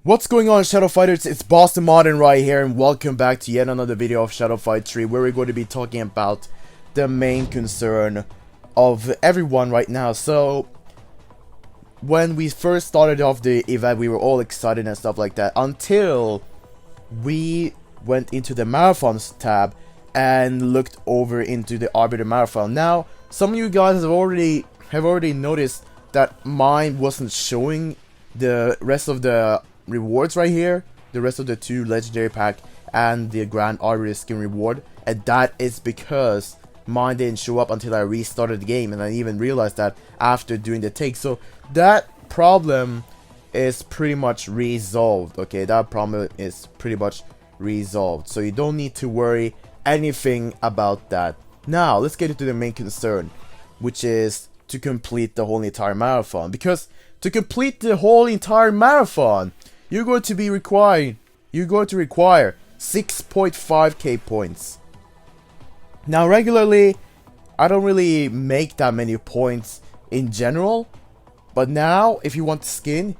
What's going on, Shadow Fighters? It's Boston Modern right here, and welcome back to yet another video of Shadow Fight 3, where we're going to be talking about the main concern of everyone right now. So, when we first started off the event, we were all excited and stuff like that, until we went into the Marathons tab and looked over into the Arbiter Marathon. Now, some of you guys have already noticed that mine wasn't showing the rest of the rewards right here, the rest of the 2 legendary pack and the Grand Arbiter skin reward, and that is because mine didn't show up until I restarted the game, and I even realized that after doing the take. So that problem is pretty much resolved. Okay, that problem is pretty much resolved, so you don't need to worry anything about that. Now let's get into the main concern, which is to complete the whole entire marathon. Because to complete the whole entire marathon, you're going to require 6.5k points. Now regularly, I don't really make that many points in general, but now if you want the skin,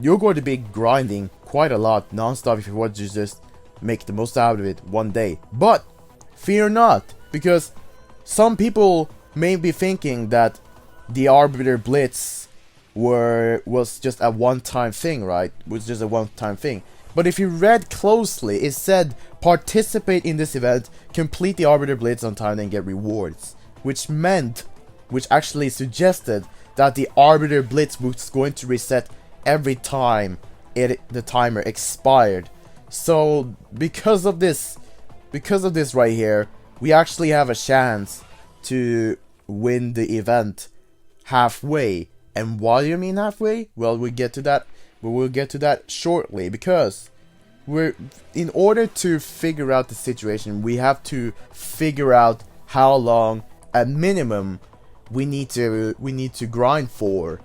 you're going to be grinding quite a lot non-stop if you want to just make the most out of it one day. But fear not, because some people may be thinking that the Arbiter Blitz was just a one-time thing, right? Was just a one-time thing. But if you read closely, it said participate in this event, complete the Arbiter Blitz on time, and get rewards, which actually suggested that the Arbiter Blitz was going to reset every time the timer expired. So because of this right here, we actually have a chance to win the event halfway. And why do you mean halfway? Well, we'll get to that shortly, because in order to figure out the situation, we have to figure out how long at minimum we need to grind for.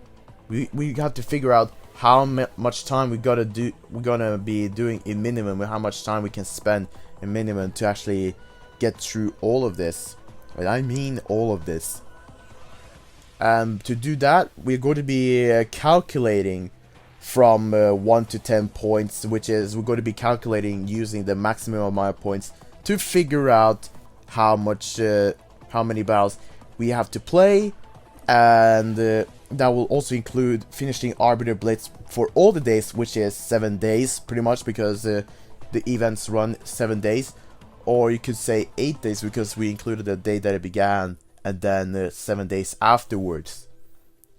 We have to figure out how much time we're gonna be doing in minimum, and how much time we can spend in minimum to actually get through all of this. And I mean all of this. To do that, we're going to be calculating from 1 to 10 points, which is we're going to be calculating using the maximum amount of points to figure out how many battles we have to play, and that will also include finishing Arbiter Blitz for all the days, which is 7 days pretty much, because the events run 7 days, or you could say 8 days because we included the day that it began, and then 7 days afterwards.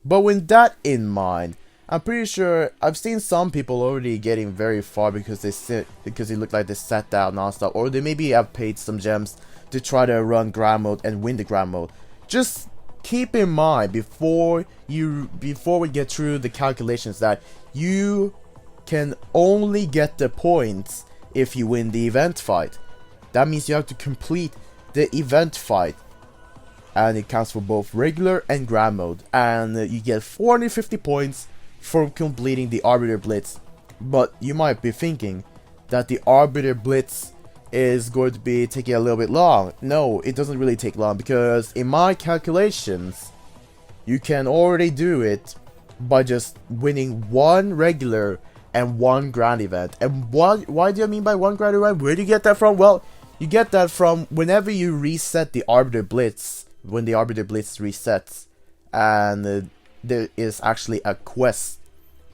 But with that in mind, I'm pretty sure I've seen some people already getting very far because it looked like they sat down non-stop, or they maybe have paid some gems to try to run grand mode and win the grand mode. Just keep in mind before we get through the calculations that you can only get the points if you win the event fight. That means you have to complete the event fight, and it counts for both regular and grand mode, and you get 450 points for completing the Arbiter Blitz. But you might be thinking that the Arbiter Blitz is going to be taking a little bit long. No, it doesn't really take long, because in my calculations, you can already do it by just winning 1 regular and 1 grand event. And why do I mean by 1 grand event? Where do you get that from? Well, you get that from whenever you reset the Arbiter Blitz. When the Arbiter Blitz resets, and there is actually a quest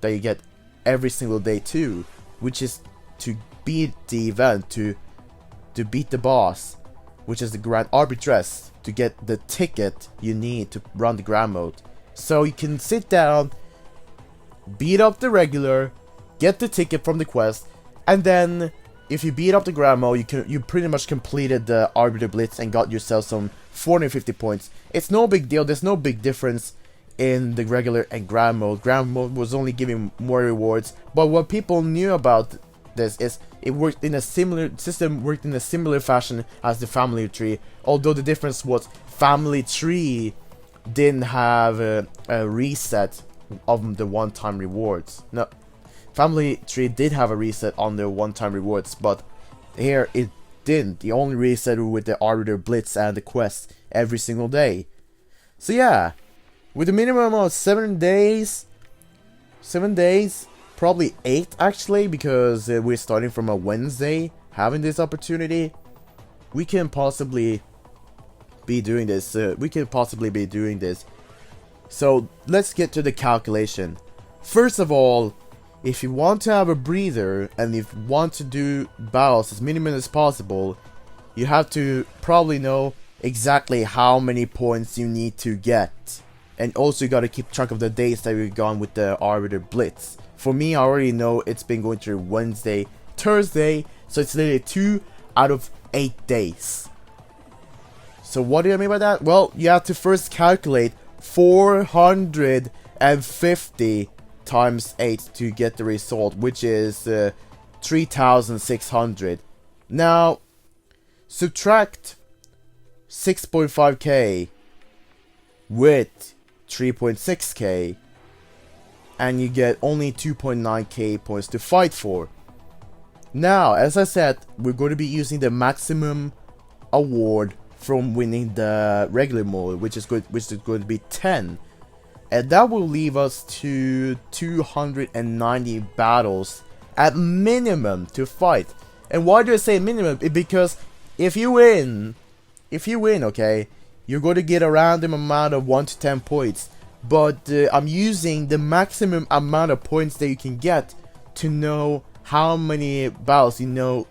that you get every single day too, which is to beat the event, to beat the boss, which is the Grand Arbitress, to get the ticket you need to run the grand mode. So you can sit down, beat up the regular, get the ticket from the quest, and then if you beat up the grand mode, you pretty much completed the Arbiter Blitz and got yourself some 450 points. It's no big deal. There's no big difference in the regular and grand mode. Grand mode was only giving more rewards, but what people knew about this is it worked in a similar fashion as the family tree. Although the difference was family tree didn't have a reset of the one-time rewards. No. Family Tree did have a reset on their one-time rewards, but here it didn't. The only reset with the Arbiter Blitz and the quest every single day. So yeah, with a minimum of 7 days, probably 8 actually, because we're starting from a Wednesday having this opportunity. We can possibly be doing this. So let's get to the calculation. First of all, if you want to have a breather and if you want to do battles as minimum as possible, you have to probably know exactly how many points you need to get. And also you gotta keep track of the days that you're gone with the Arbiter Blitz. For me, I already know it's been going through Wednesday, Thursday, so it's literally 2 out of 8 days. So what do I mean by that? Well, you have to first calculate 450 times 8 to get the result, which is 3,600. Now, subtract 6.5k with 3.6k and you get only 2.9k points to fight for. Now, as I said, we're going to be using the maximum award from winning the regular mode, which is going to be 10, and that will leave us to 290 battles at minimum to fight. And why do I say minimum? Because if you win, okay, you're going to get a random amount of 1 to 10 points. But I'm using the maximum amount of points that you can get to know how many battles you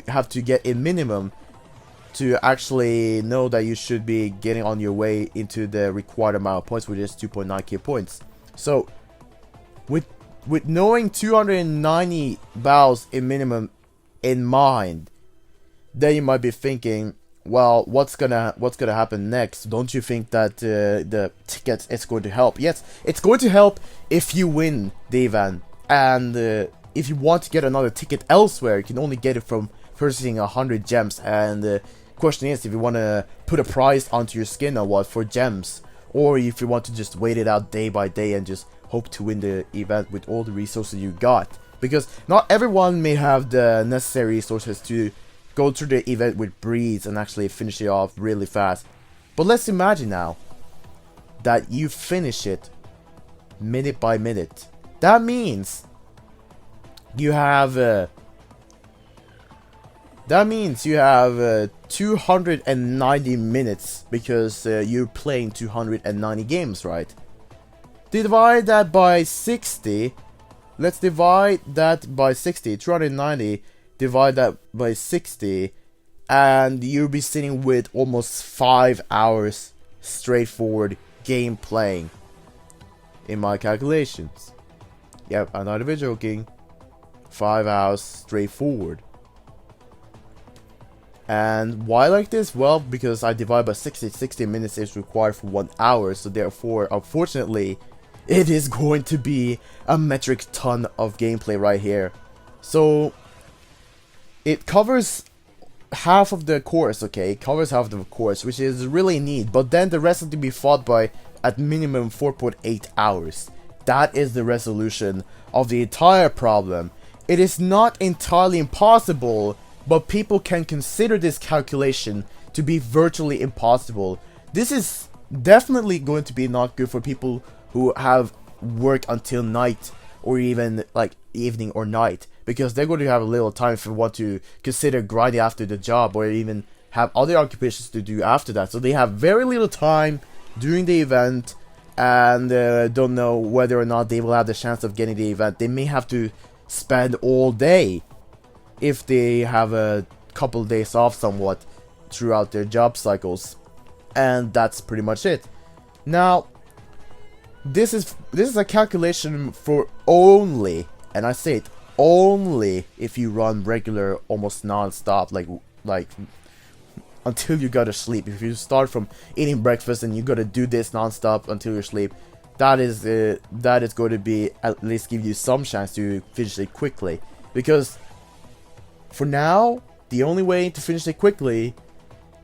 have to get in minimum to actually know that you should be getting on your way into the required amount of points, which is 2.9k points. So with knowing 290 battles in minimum in mind, then you might be thinking, well, what's gonna happen next? Don't you think that the tickets is going to help? Yes, it's going to help if you win the event, and if you want to get another ticket elsewhere, you can only get it from purchasing 100 gems. And the question is if you want to put a price onto your skin or what for gems, or if you want to just wait it out day by day and just hope to win the event with all the resources you got, because not everyone may have the necessary resources to go through the event with breeze and actually finish it off really fast. But let's imagine now that you finish it minute by minute. That means you have 290 minutes, because you're playing 290 games, right? Divide that by 60. Let's divide that by 60. 290, divide that by 60, and you'll be sitting with almost 5 hours straightforward game playing in my calculations. Yep, I'm not even joking. 5 hours straightforward. And why like this? Well, because I divide by 60. 60 minutes is required for 1 hour, so therefore, unfortunately, it is going to be a metric ton of gameplay right here. So it covers half of the course, okay? It covers half of the course, which is really neat. But then the rest has to be fought by at minimum 4.8 hours. That is the resolution of the entire problem. It is not entirely impossible, but people can consider this calculation to be virtually impossible. This is definitely going to be not good for people who have work until night, or even like evening or night, because they're going to have a little time if they want to consider grinding after the job, or even have other occupations to do after that. So they have very little time during the event, and don't know whether or not they will have the chance of getting the event. They may have to spend all day if they have a couple of days off somewhat throughout their job cycles, and that's pretty much it. Now, this is a calculation for only, and I say it, only if you run regular, almost non-stop, like until you gotta sleep. If you start from eating breakfast and you gotta do this non-stop until you sleep, that is going to be at least give you some chance to finish it quickly. Because for now, the only way to finish it quickly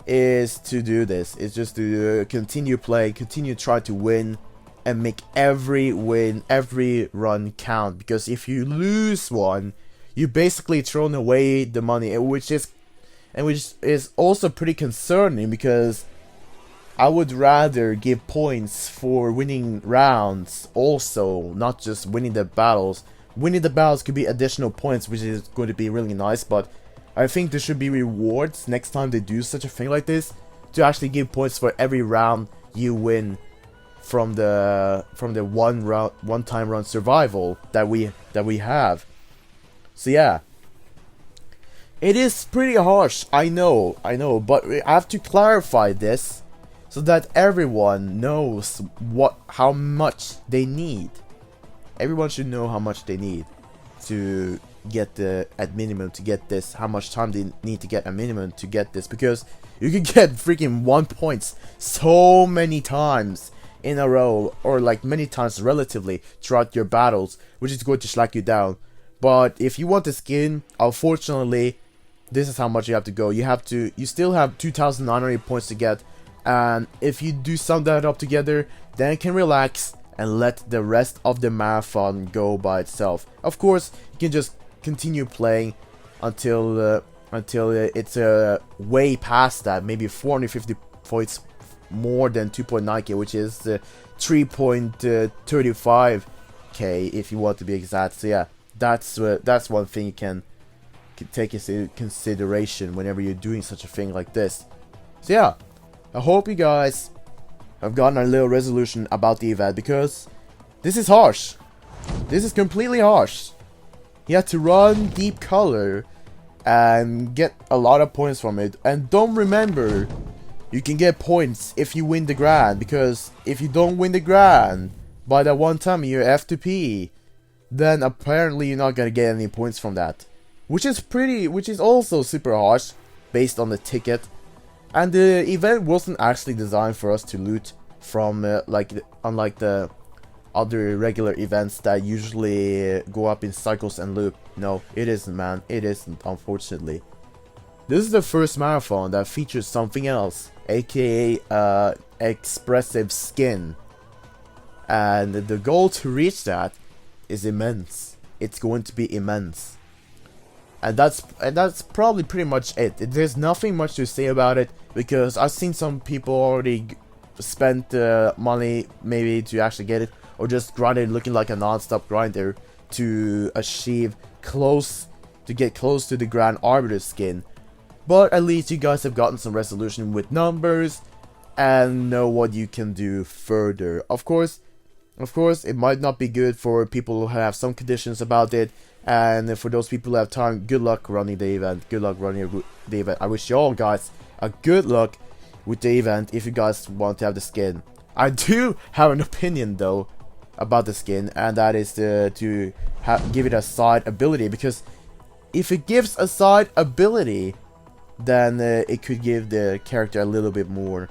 is to do this. It's just to continue playing, continue try to win, and make every win, every run count. Because if you lose one, you basically thrown away the money, which is also pretty concerning, because I would rather give points for winning rounds also, not just winning the battles, winning the battles could be additional points, which is going to be really nice, but I think there should be rewards next time they do such a thing like this, to actually give points for every round you win from the one time run survival that we have. So yeah, it is pretty harsh, I know, but I have to clarify this so that everyone knows how much they need. Everyone should know how much they need to get at minimum to get this, how much time they need to get a minimum to get this, because you can get freaking 1 points so many times in a row, or like many times relatively throughout your battles, which is going to slack you down. But if you want the skin, unfortunately, this is how much you have to go. You still have 2,900 points to get, and if you do sum that up together, then you can relax and let the rest of the marathon go by itself. Of course, you can just continue playing until it's way past that, maybe 450 points more than 2.9k, which is 3.35k if you want to be exact. So yeah, that's one thing you can take into consideration whenever you're doing such a thing like this. So yeah, I hope you guys have gotten a little resolution about the event, because this is harsh. This is completely harsh. You have to run deep color and get a lot of points from it. And don't remember, you can get points if you win the grand, because if you don't win the grand by that one time you're F2P, then apparently you're not gonna get any points from that. Which is also super harsh based on the ticket. And the event wasn't actually designed for us to loot from, unlike the other regular events that usually go up in cycles and loop. No, it isn't, man. It isn't, unfortunately. This is the first marathon that features something else, aka expressive skin. And the goal to reach that is immense. It's going to be immense. And that's probably pretty much it. There's nothing much to say about it, because I've seen some people already spent money maybe to actually get it, or just grinded looking like a non-stop grinder to get close to the Grand Arbiter skin. But at least you guys have gotten some resolution with numbers and know what you can do further. Of course, it might not be good for people who have some conditions about it. And for those people who have time, good luck running the event. Good luck running the event. I wish y'all guys a good luck with the event if you guys want to have the skin. I do have an opinion though about the skin, and that is to give it a side ability, because if it gives a side ability, then it could give the character a little bit more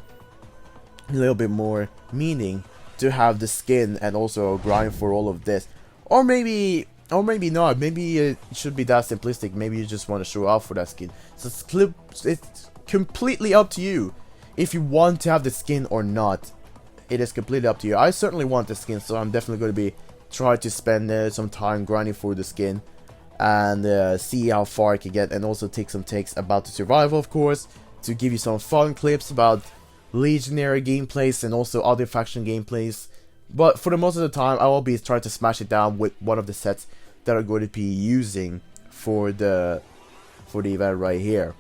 meaning to have the skin and also grind for all of this. Or maybe not. Maybe it should be that simplistic. Maybe you just want to show off for that skin. So it's completely up to you if you want to have the skin or not. It is completely up to you. I certainly want the skin, so I'm definitely going to be trying to spend some time grinding for the skin and see how far I can get, and also take some takes about the survival, of course, to give you some fun clips about legionary gameplays and also other faction gameplays. But for the most of the time, I will be trying to smash it down with one of the sets that I'm going to be using for the event right here.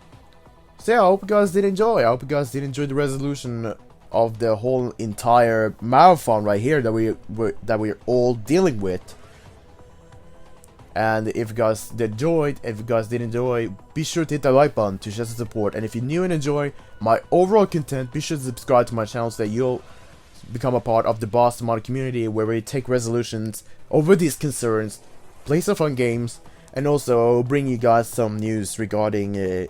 So yeah, I hope you guys did enjoy. I hope you guys did enjoy the resolution of the whole entire marathon right here that we're all dealing with. And if you guys did enjoy, be sure to hit that like button to show some support. And if you're new and enjoy my overall content, be sure to subscribe to my channel so that you'll become a part of the Boston Mod community, where we take resolutions over these concerns, play some fun games, and also bring you guys some news regarding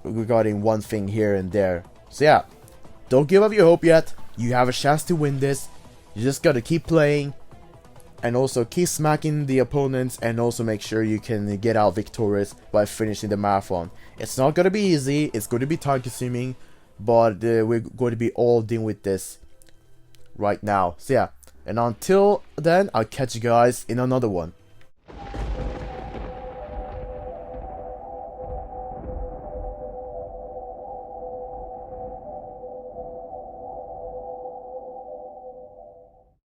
one thing here and there. So yeah, don't give up your hope yet. You have a chance to win this. You just gotta keep playing, and also keep smacking the opponents, and also make sure you can get out victorious by finishing the marathon. It's not gonna be easy. It's going to be time consuming, but we're going to be all dealing with this right now. So yeah, and until then, I'll catch you guys in another one.